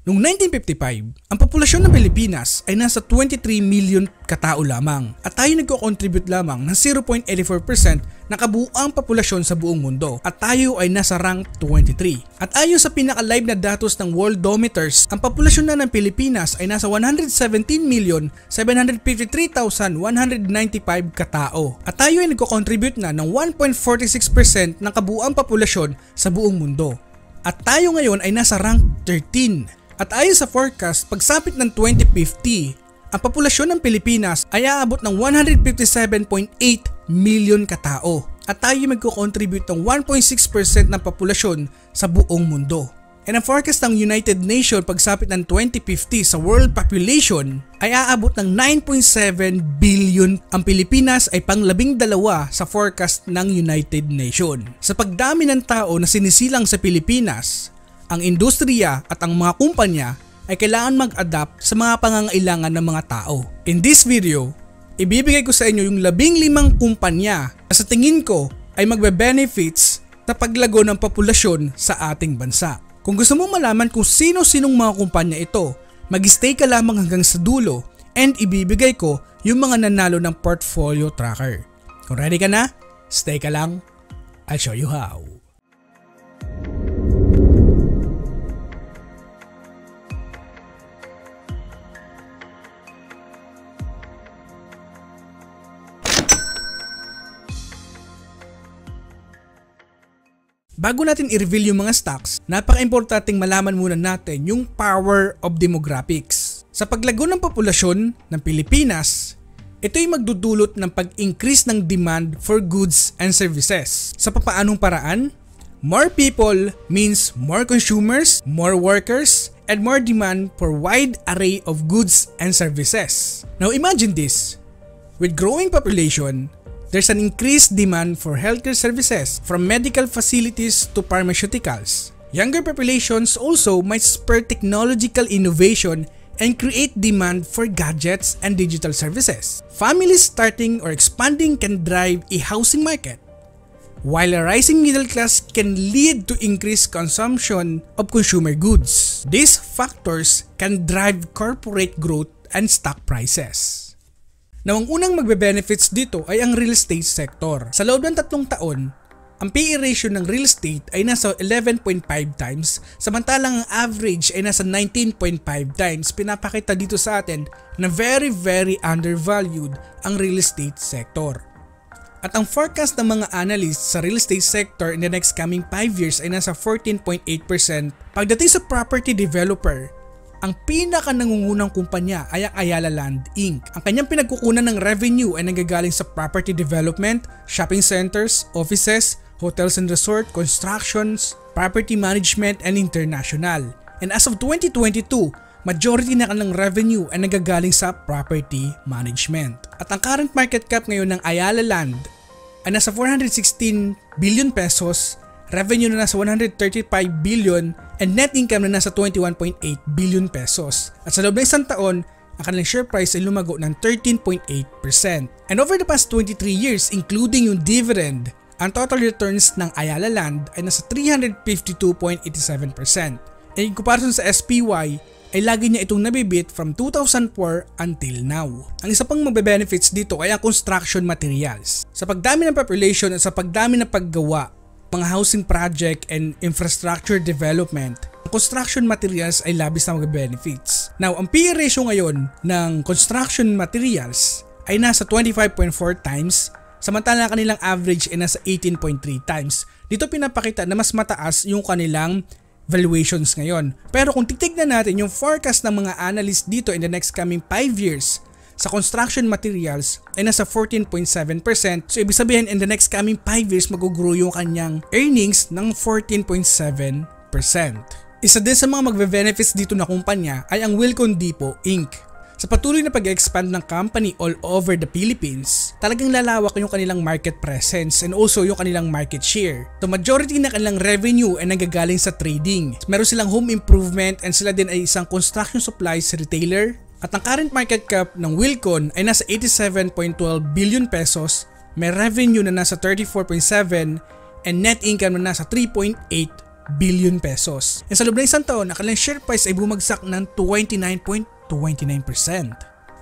Noong 1955, ang populasyon ng Pilipinas ay nasa 23 million katao lamang at tayo nagko-contribute lamang ng 0.84% ng kabuuang populasyon sa buong mundo at tayo ay nasa rank 23. At ayon sa pinaka-live na datos ng Worldometers, ang populasyon na ng Pilipinas ay nasa 117,753,195 katao at tayo ay nagko-contribute na ng 1.46% ng kabuuang populasyon sa buong mundo. At tayo ngayon ay nasa rank 13. At ayon sa forecast, pagsapit ng 2050, ang populasyon ng Pilipinas ay aabot ng 157.8 million katao at tayo magko-contribute ng 1.6% ng populasyon sa buong mundo. And ang forecast ng United Nations pagsapit ng 2050 sa world population ay aabot ng 9.7 billion. Ang Pilipinas ay pang-12 sa forecast ng United Nations. Sa pagdami ng tao na sinisilang sa Pilipinas, ang industriya at ang mga kumpanya ay kailangan mag-adapt sa mga pangangailangan ng mga tao. In this video, ibibigay ko sa inyo yung 15 kumpanya na sa tingin ko ay magbe-benefits sa paglago ng populasyon sa ating bansa. Kung gusto mong malaman kung sino-sinong mga kumpanya ito, mag-stay ka lamang hanggang sa dulo and ibibigay ko yung mga nanalo ng portfolio tracker. Kung ready ka na, stay ka lang. I'll show you how. Bago natin i-reveal yung mga stocks, napaka-importanting malaman muna natin yung power of demographics. Sa paglago ng populasyon ng Pilipinas, ito ay magdudulot ng pag-increase ng demand for goods and services. Sa papaanong paraan? More people means more consumers, more workers, and more demand for wide array of goods and services. Now imagine this. With growing population, there's an increased demand for healthcare services from medical facilities to pharmaceuticals. Younger populations also might spur technological innovation and create demand for gadgets and digital services. Families starting or expanding can drive a housing market, while a rising middle class can lead to increased consumption of consumer goods. These factors can drive corporate growth and stock prices. Now, ang unang magbe-benefits dito ay ang real estate sector. Sa loob ng 3 taon, ang PE ratio ng real estate ay nasa 11.5 times, samantalang ang average ay nasa 19.5 times. Pinapakita dito sa atin na very undervalued ang real estate sector. At ang forecast ng mga analysts sa real estate sector in the next coming 5 years ay nasa 14.8%. Pagdating sa property developer, ang pinaka-nangungunang kumpanya ay ang Ayala Land Inc. Ang kanyang pinagkukunan ng revenue ay nanggagaling sa property development, shopping centers, offices, hotels and resort, constructions, property management, and international. And as of 2022, majority na kanilang revenue ay nanggagaling sa property management. At ang current market cap ngayon ng Ayala Land ay nasa 416 billion pesos, revenue na nasa 135 billion, and net income na nasa 21.8 billion pesos. At sa loob ng 1 taon, ang kanilang share price ay lumago ng 13.8%. And over the past 23 years, including yung dividend, ang total returns ng Ayala Land ay nasa 352.87%. And in comparison sa SPY, ay lagi niya itong nabibit from 2004 until now. Ang isa pang magbe-benefits dito ay ang construction materials. Sa pagdami ng population at sa pagdami ng paggawa, mga housing project and infrastructure development, construction materials ay labis na mag-benefits. Now, ang PE ratio ngayon ng construction materials ay nasa 25.4 times, samantala kanilang average ay nasa 18.3 times. Dito pinapakita na mas mataas yung kanilang valuations ngayon. Pero kung titignan natin yung forecast ng mga analysts dito in the next coming 5 years, sa construction materials ay nasa 14.7%. So ibig sabihin in the next coming 5 years mag-grow yung kanyang earnings ng 14.7%. Isa din sa mga magbe-benefits dito na kumpanya ay ang Wilcon Depot Inc. Sa patuloy na pag-expand ng company all over the Philippines, talagang lalawak yung kanilang market presence and also yung kanilang market share. So majority na kanilang revenue ay nanggagaling sa trading. Meron silang home improvement and sila din ay isang construction supplies retailer. At ang current market cap ng Wilcon ay nasa 87.12 billion pesos, may revenue na nasa 34.7 and net income na nasa 3.8 billion pesos. Sa loob ng isang taon, ang kanilang share price ay bumagsak ng 29.29%.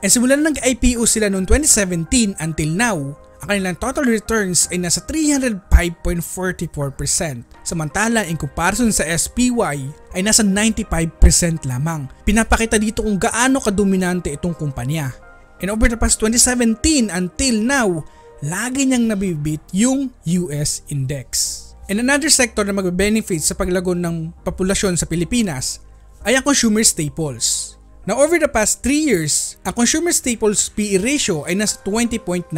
Simulan ng IPO sila noong 2017 until now, ang kanilang total returns ay nasa 305.44%. Samantala, in comparison sa SPY ay nasa 95% lamang. Pinapakita dito kung gaano kadominante itong kumpanya. And over the past 2017 until now, lagi niyang nabibit yung US index. And another sector na magbe-benefit sa paglago ng populasyon sa Pilipinas ay ang consumer staples. Now over the past 3 years, ang consumer staples PE ratio ay nasa 20.9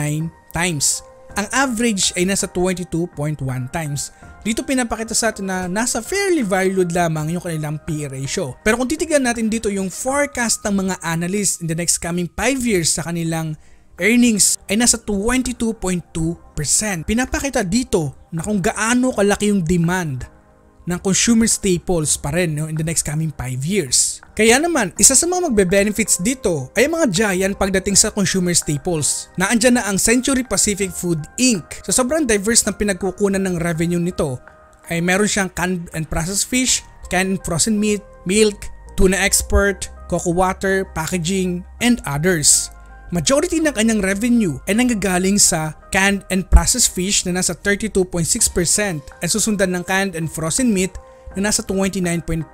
times. Ang average ay nasa 22.1 times. Dito pinapakita sa atin na nasa fairly valued lamang yung kanilang PE ratio. Pero kung titignan natin dito yung forecast ng mga analysts in the next coming 5 years sa kanilang earnings ay nasa 22.2%. Pinapakita dito na kung gaano kalaki yung demand ng consumer staples pa rin in the next coming 5 years. Kaya naman, isa sa mga magbe-benefits dito ay mga giant pagdating sa consumer staples. Naandyan na ang Century Pacific Food Inc. Sa sobrang diverse ng pinagkukunan ng revenue nito, ay meron siyang canned and processed fish, canned and frozen meat, milk, tuna export, cocoa water, packaging, and others. Majority ng kanyang revenue ay nanggagaling sa canned and processed fish na nasa 32.6% at susundan ng canned and frozen meat na nasa 29.5%.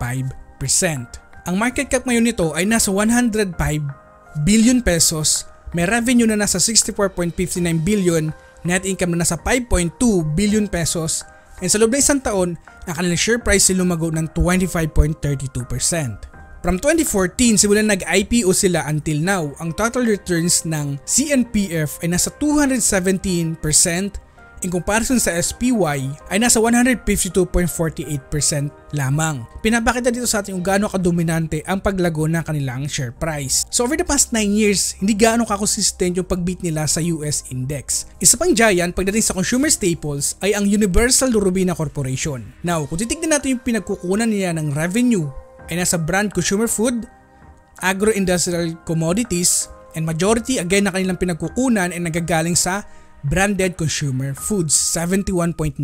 Ang market cap ngayon nito ay nasa 105 billion pesos, may revenue na nasa 64.59 billion, net income na nasa 5.2 billion pesos, and sa loob ng isang taon, ang kanilang share price ay lumago ng 25.32%. From 2014, simulan nag-IPO sila until now, ang total returns ng CNPF ay nasa 217%, in comparison sa SPY ay nasa 152.48% lamang. Pinapakita dito sa atin kung gaano kadominante ang paglago ng kanilang share price. So over the past 9 years, hindi gaano kakonsistent yung pagbeat nila sa US index. Isa pang giant pagdating sa consumer staples ay ang Universal Robina Corporation. Now, kung titignan natin yung pinagkukunan nila ng revenue ay nasa brand consumer food, agro-industrial commodities, and majority again na kanilang pinagkukunan ay nagagaling sa branded consumer foods, 71.9%.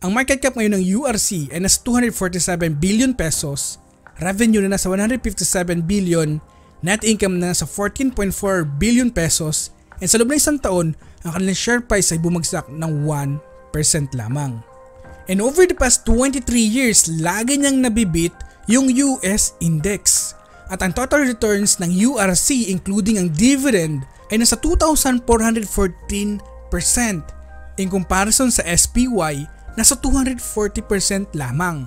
Ang market cap ngayon ng URC ay nasa 247 billion pesos, revenue na nasa 157 billion, net income na nasa 14.4 billion pesos, and sa loob ng isang taon, ang kanilang share price ay bumagsak ng 1% lamang. And over the past 23 years, lagi niyang nabibit yung US index. At ang total returns ng URC including ang dividend ay nasa 2,414%. In comparison sa SPY, nasa 240% lamang.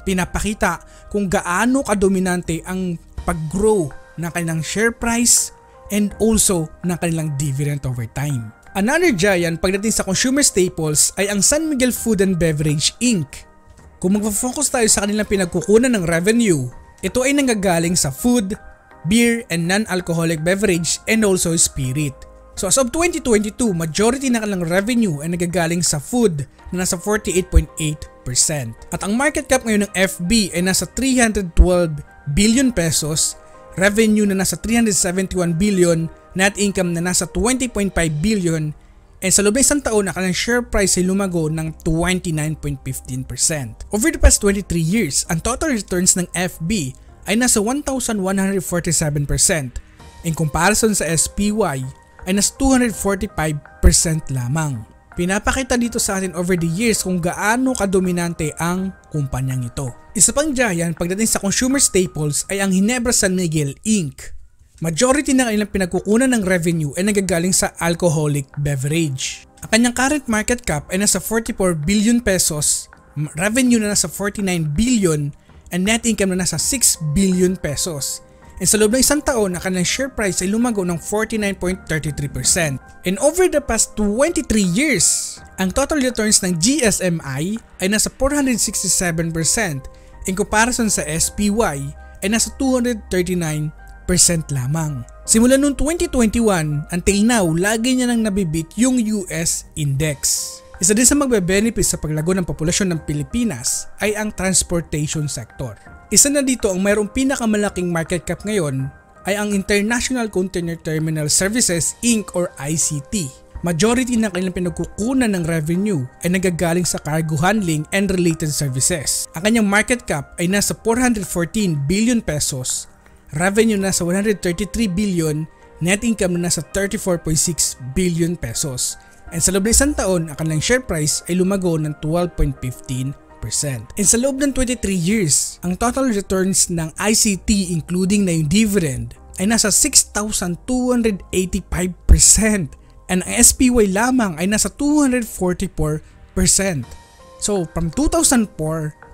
Pinapakita kung gaano kadominante ang pag-grow ng kanilang share price and also ng kanilang dividend over time. Another giant pagdating sa consumer staples ay ang San Miguel Food and Beverage Inc. Kung magfo-focus tayo sa kanilang pinagkukunan ng revenue, ito ay nanggagaling sa food, beer, and non-alcoholic beverage and also spirit. So as of 2022, majority ng kanilang revenue ay nanggagaling sa food na nasa 48.8%. At ang market cap ngayon ng FB ay nasa 312 billion pesos, revenue na nasa 371 billion, net income na nasa 20.5 billion, and sa loob ng isang taon, ang kanilang share price ay lumago ng 29.15%. Over the past 23 years, ang total returns ng FB ay nasa 1,147%. In comparison sa SPY, ay nasa 245% lamang. Pinapakita dito sa atin over the years kung gaano kadominante ang kumpanyang ito. Isa pang giant pagdating sa consumer staples ay ang Ginebra San Miguel Inc. Majority ng kanilang pinagkukunan ng revenue ay nagagaling sa alcoholic beverage. Ang kanyang current market cap ay nasa 44 billion pesos, revenue na nasa 49 billion, and net income na nasa 6 billion pesos. And sa loob ng isang taon, ang kanilang share price ay lumago ng 49.33%. And over the past 23 years, ang total returns ng GSMI ay nasa 467%. In comparison sa SPY ay nasa 239% lamang. Simula noong 2021 until now, lagi niya nang nabibit yung US index. Isa din sa magbe-benefit sa paglago ng populasyon ng Pilipinas ay ang transportation sector. Isa na dito ang mayroong pinakamalaking market cap ngayon ay ang International Container Terminal Services Inc. or ICT. majority ng kanilang pinagkukunan ng revenue ay nagagaling sa cargo handling and related services. Ang kanyang market cap ay nasa 414 billion pesos, revenue na sa 133 billion, net income na nasa 34.6 billion pesos. And sa loob ng isang taon, ang kanilang share price ay lumago ng 12.15%. And sa loob ng 23 years, ang total returns ng ICT including na yung dividend ay nasa 6,285%. And ang SPY lamang ay nasa 244%. So from 2004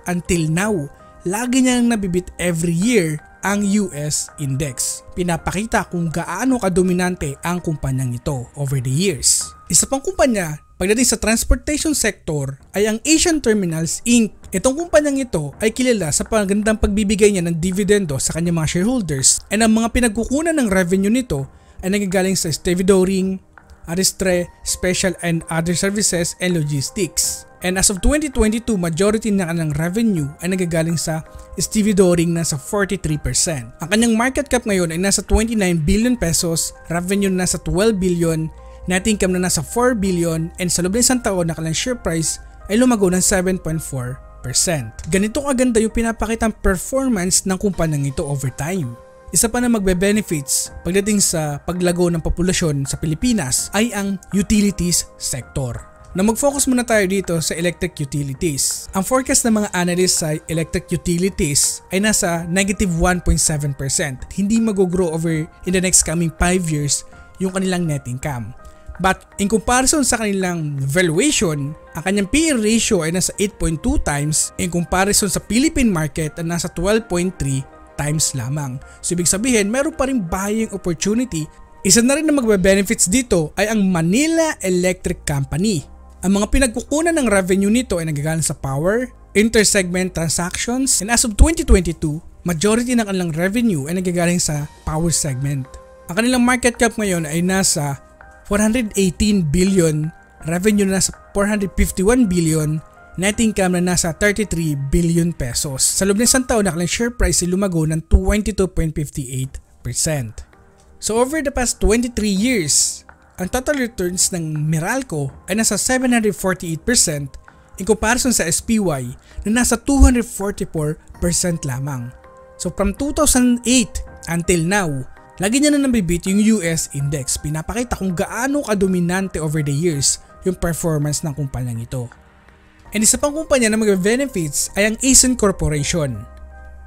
until now, lagi niyang nabibit every year ang US index. Pinapakita kung gaano kadominante ang kumpanyang ito over the years. Isa pang kumpanya pagdating sa transportation sector ay ang Asian Terminals Inc. Itong kumpanyang ito ay kilala sa pagandang pagbibigay niya ng dividendo sa kanyang mga shareholders, and ang mga pinagkukunan ng revenue nito ay nagagaling sa stevedoring, Aristre, special and other services and logistics. And as of 2022, majority na kanyang revenue ay nagagaling sa stevedoring na sa 43%. Ang kanyang market cap ngayon ay nasa 29 billion pesos, revenue na nasa 12 billion, net income na nasa 4 billion, and sa loob ng isang taon na kanyang share price ay lumago ng 7.4%. Ganito kaganda yung pinapakitang performance ng kumpanyang ito over time. Isa pa na magbe-benefits pagdating sa paglago ng populasyon sa Pilipinas ay ang utilities sector. Na mag-focus muna tayo dito sa electric utilities. Ang forecast ng mga analysts sa electric utilities ay nasa negative 1.7%. Hindi mag-grow over in the next coming 5 years yung kanilang net income. But in comparison sa kanilang valuation, ang kanyang PE ratio ay nasa 8.2 times. In comparison sa Philippine market ay nasa 12.3 times lamang. So ibig sabihin, meron pa rin buying opportunity. Isa na rin na magbe-benefits dito ay ang Manila Electric Company. Ang mga pinagkukunan ng revenue nito ay nagagaling sa power, inter-segment transactions, and as of 2022, majority ng kanilang revenue ay nagagaling sa power segment. Ang kanilang market cap ngayon ay nasa 418 billion, revenue na nasa 451 billion, net income na nasa 33 billion pesos. Sa loob ng isang taon, ang share price ay lumago ng 22.58%. So over the past 23 years, ang total returns ng Meralco ay nasa 748% in comparison sa SPY na nasa 244% lamang. So from 2008 until now, lagi niya na nabibit yung US index. Pinapakita kung gaano kadominante over the years yung performance ng kumpanyang ito. And isa pang kumpanya na mag-benefits ay ang Asian Corporation.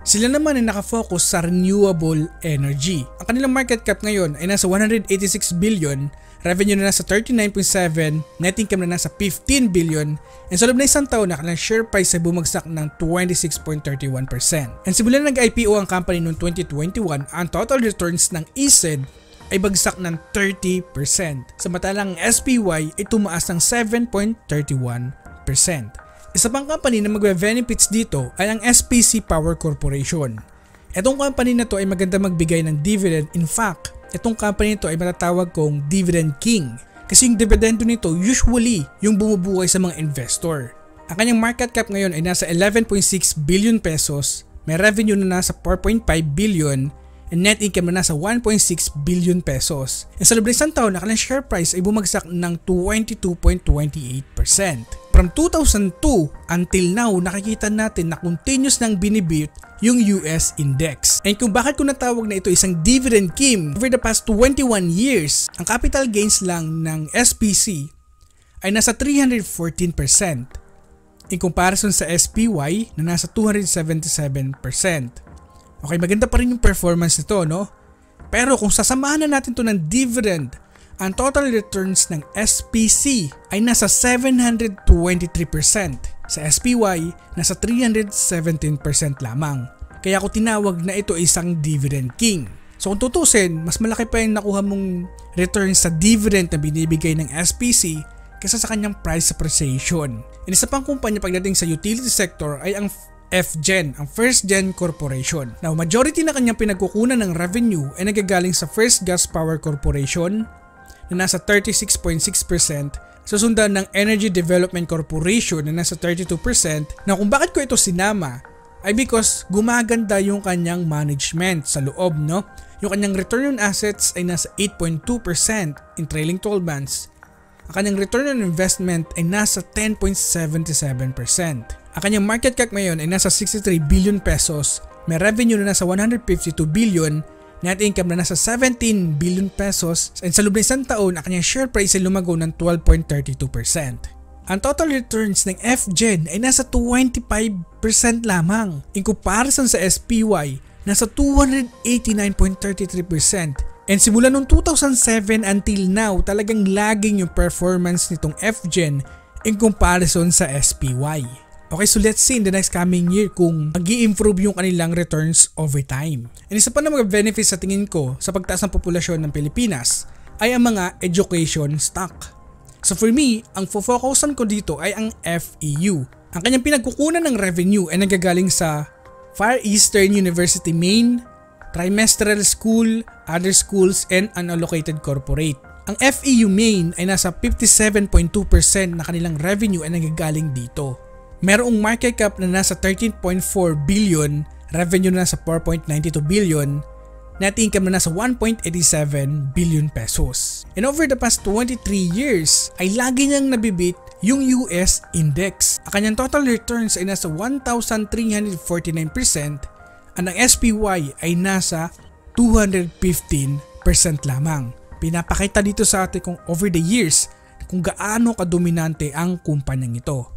Sila naman ay nakafocus sa renewable energy. Ang kanilang market cap ngayon ay nasa 186 billion, revenue na nasa 39.7, net income na nasa 15 billion, and sa loob na isang taon na kanilang share price ay bumagsak ng 26.31%. And simula nag-IPO ang company noong 2021, ang total returns ng ESED ay bagsak ng 30%. Samantalang SPY ay tumaas ng 7.31%. Isa pang company na magbe-benefits dito ay ang SPC Power Corporation. Itong company na to ay maganda magbigay ng dividend. In fact, itong company nito ay matatawag kong Dividend King kasi yung dividendo nito usually yung bumubuhay sa mga investor. Ang kanyang market cap ngayon ay nasa 11.6 billion pesos, may revenue na nasa 4.5 billion, and net income na nasa 1.6 billion pesos. And sa loob ng isang taon, ang kanilang share price ay bumagsak ng 22.28%. From 2002 until now, nakikita natin na continuous nang binibit yung US index. And kung bakit ko natawag na ito isang dividend king, over the past 21 years, ang capital gains lang ng SPC ay nasa 314% in comparison sa SPY na nasa 277%. Okay, maganda pa rin yung performance nito, no? Pero kung sasamahan na natin to ng dividend, ang total returns ng SPC ay nasa 723%. Sa SPY, nasa 317% lamang. Kaya ako tinawag na ito isang dividend king. So kung tutusin, mas malaki pa yung nakuha mong return sa dividend na binibigay ng SPC kaysa sa kanyang price appreciation. And isa pang kumpanya pagdating sa utility sector ay ang FGen, ang First Gen Corporation. Now, majority na kanyang pinagkukunan ng revenue ay nagagaling sa First Gas Power Corporation na nasa 36.6%, susundan ng Energy Development Corporation na nasa 32%. Na kung bakit ko ito sinama ay because gumaganda yung kanyang management sa loob, no? Yung kanyang return on assets ay nasa 8.2% in trailing 12 months. ang kanyang return on investment ay nasa 10.77%. Ang kanyang market cap ngayon ay nasa 63 billion pesos, may revenue na nasa 152 billion, net income na nasa 17 billion pesos, and sa loob ng isang taon, ang kanyang share price ay lumago ng 12.32%. Ang total returns ng FGen ay nasa 25% lamang. In comparison sa SPY, nasa 289.33%. And simula noong 2007 until now, talagang lagging yung performance nitong FGen in comparison sa SPY. Okay, so let's see in the next coming year kung mag-i-improve yung kanilang returns over time. And isa pa na mga benefits sa tingin ko sa pagtaas ng populasyon ng Pilipinas ay ang mga education stock. So for me, ang focusan ko dito ay ang FEU. Ang kanyang pinagkukunan ng revenue ay nagagaling sa Far Eastern University Main, Trimestral School, other schools, and unallocated corporate. Ang FEU Main ay nasa 57.2% na kanilang revenue ay nagagaling dito. Merong market cap na nasa 13.4 billion, revenue na nasa 4.92 billion, net income na nasa 1.87 billion pesos. And over the past 23 years ay lagi niyang nabibit yung US index. Ang kanyang total returns ay nasa 1,349%, at ang SPY ay nasa 215% lamang. Pinapakita dito sa atin kung over the years kung gaano kadominante ang kumpanyang ito.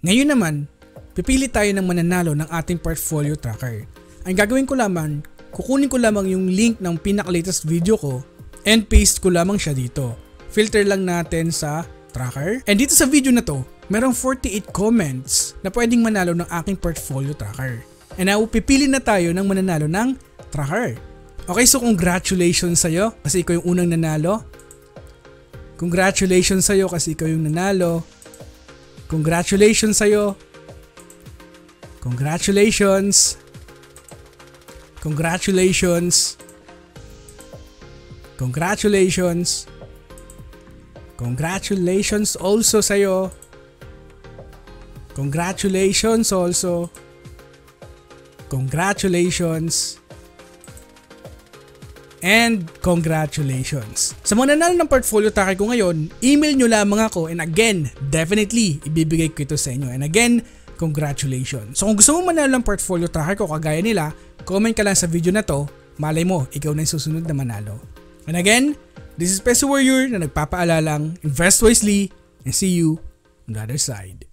Ngayon naman, pipili tayo ng mananalo ng ating portfolio tracker. Ang gagawin ko lamang, kukunin ko lamang yung link ng pinaka-latest video ko and paste ko lamang siya dito. Filter lang natin sa tracker. And dito sa video na to, merong 48 comments na pwedeng manalo ng aking portfolio tracker. And now, pipili na tayo ng mananalo ng tracker. Okay, so congratulations sa'yo kasi ikaw yung unang nanalo. Congratulations sa'yo kasi ikaw yung nanalo. Congratulations sa'yo. Congratulations. Congratulations. Congratulations. Congratulations also sa'yo. Congratulations also. Congratulations. And congratulations. Sa mga nanalo ng portfolio tracker ko ngayon, email nyo lamang ako, and again, definitely, ibibigay ko ito sa inyo. And again, congratulations. So kung gusto mo manalo ng portfolio tracker ko kagaya nila, comment ka lang sa video na to, malay mo, ikaw na yung susunod na manalo. And again, this is Peso Warrior na nagpapaalalang, invest wisely, and see you on the other side.